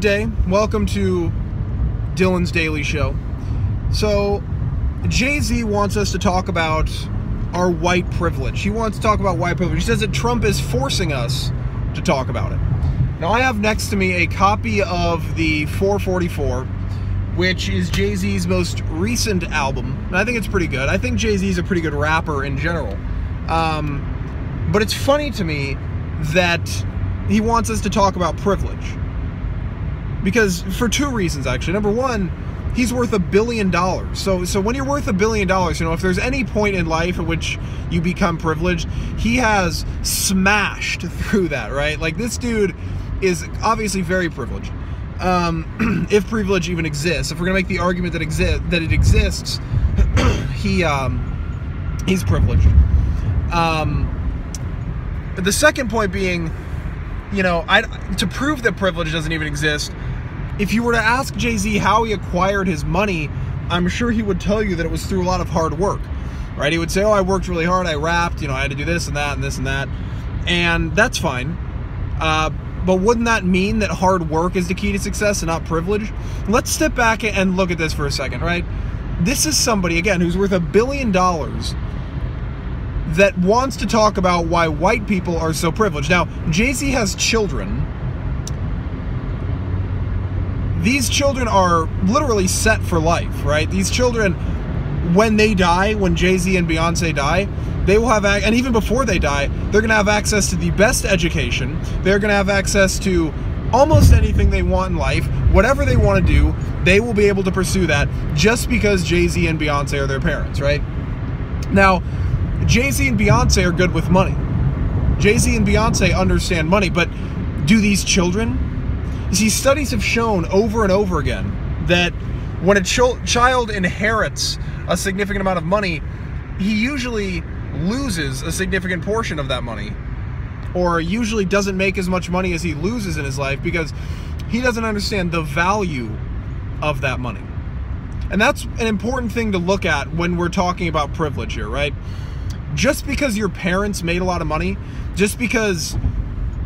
Good day. Welcome to Dylan's Daily Show. So, Jay-Z wants us to talk about our white privilege. He wants to talk about white privilege. He says that Trump is forcing us to talk about it. Now, I have next to me a copy of the 444, which is Jay-Z's most recent album, and I think it's pretty good. I think Jay-Z's a pretty good rapper in general. But it's funny to me that he wants us to talk about privilege. Because, for two reasons, actually. Number one, he's worth $1 billion. So when you're worth $1 billion, if there's any point in life at which you become privileged, he has smashed through that, right? Like, this dude is obviously very privileged. If privilege even exists. If we're going to make the argument that it exists, he's privileged. The second point being, to prove that privilege doesn't even exist, if you were to ask Jay-Z how he acquired his money, I'm sure he would tell you that it was through a lot of hard work, right? He would say, oh, I worked really hard, I rapped, I had to do this and that and this and that, and that's fine. But wouldn't that mean that hard work is the key to success and not privilege? Let's step back and look at this for a second, right? This is somebody, again, who's worth $1 billion that wants to talk about why white people are so privileged. Now, Jay-Z has children. These children are literally set for life, right? These children, when they die, when Jay-Z and Beyonce die, they will have, and even before they die, they're going to have access to the best education. They're going to have access to almost anything they want in life. Whatever they want to do, they will be able to pursue that just because Jay-Z and Beyonce are their parents, right? Now, Jay-Z and Beyonce are good with money. Jay-Z and Beyonce understand money, but do these children? You see, studies have shown over and over again that when a child inherits a significant amount of money, he usually loses a significant portion of that money, or usually doesn't make as much money as he loses in his life because he doesn't understand the value of that money. And that's an important thing to look at when we're talking about privilege here, right? Just because your parents made a lot of money, just because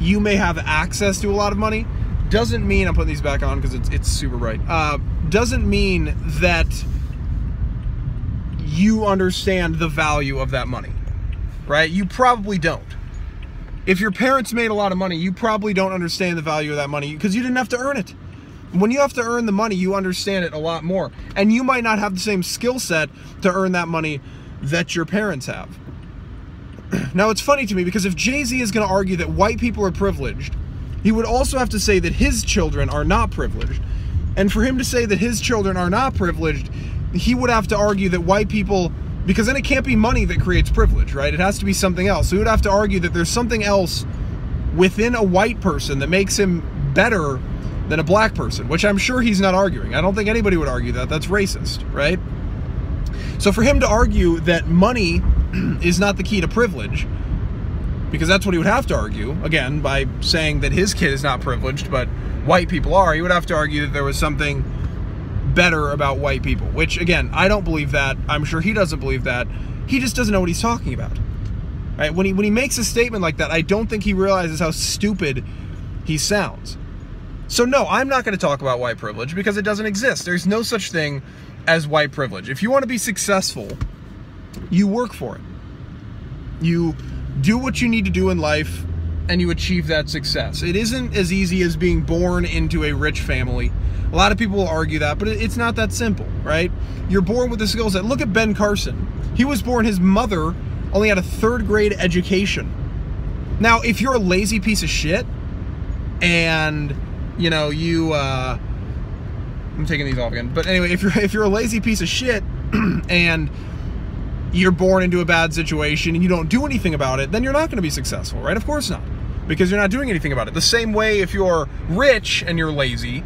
you may have access to a lot of money, doesn't mean, I'm putting these back on because it's super bright, doesn't mean that you understand the value of that money, right? You probably don't. If your parents made a lot of money, you probably don't understand the value of that money because you didn't have to earn it. When you have to earn the money, you understand it a lot more. And you might not have the same skill set to earn that money that your parents have. Now, it's funny to me because if Jay-Z is going to argue that white people are privileged, he would also have to say that his children are not privileged. And for him to say that his children are not privileged, he would have to argue that white people, because then it can't be money that creates privilege, right? It has to be something else. So he would have to argue that there's something else within a white person that makes him better than a black person, which I'm sure he's not arguing. I don't think anybody would argue that. That's racist, right? So for him to argue that money is not the key to privilege, because that's what he would have to argue, again, by saying that his kid is not privileged, but white people are, he would have to argue that there was something better about white people, which, again, I don't believe that. I'm sure he doesn't believe that. He just doesn't know what he's talking about, right? When he makes a statement like that, I don't think he realizes how stupid he sounds. So no, I'm not going to talk about white privilege because it doesn't exist. There's no such thing as white privilege. If you want to be successful, you work for it. You do what you need to do in life and you achieve that success. It isn't as easy as being born into a rich family. A lot of people will argue that, but it's not that simple, right? You're born with the skill set. Look at Ben Carson. He was born, his mother only had a 3rd grade education. Now, if you're a lazy piece of shit and, I'm taking these off again. But anyway, if you're a lazy piece of shit and you're born into a bad situation and you don't do anything about it, then you're not going to be successful, right? Of course not, because you're not doing anything about it. The same way, if you're rich and you're lazy,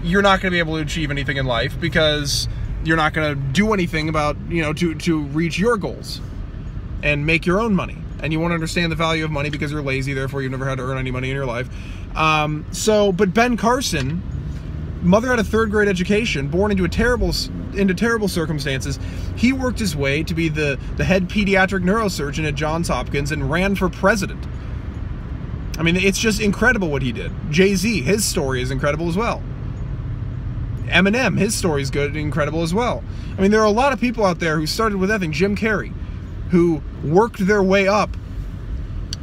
you're not going to be able to achieve anything in life because you're not going to do anything about, to reach your goals and make your own money. And you won't understand the value of money because you're lazy, therefore you've never had to earn any money in your life. But Ben Carson, mother had a 3rd grade education, born into terrible circumstances. He worked his way to be the head pediatric neurosurgeon at Johns Hopkins and ran for president. I mean, it's just incredible what he did. Jay-Z, his story is incredible as well. Eminem, his story is good and incredible as well. I mean, there are a lot of people out there who started with nothing. Jim Carrey, who worked their way up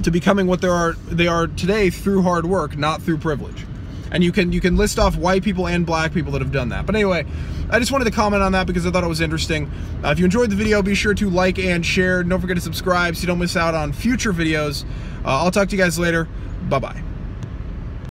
to becoming what they are today through hard work, not through privilege. And you can list off white people and black people that have done that. But anyway, I just wanted to comment on that because I thought it was interesting. If you enjoyed the video, be sure to like and share. Don't forget to subscribe so you don't miss out on future videos. I'll talk to you guys later. Bye-bye.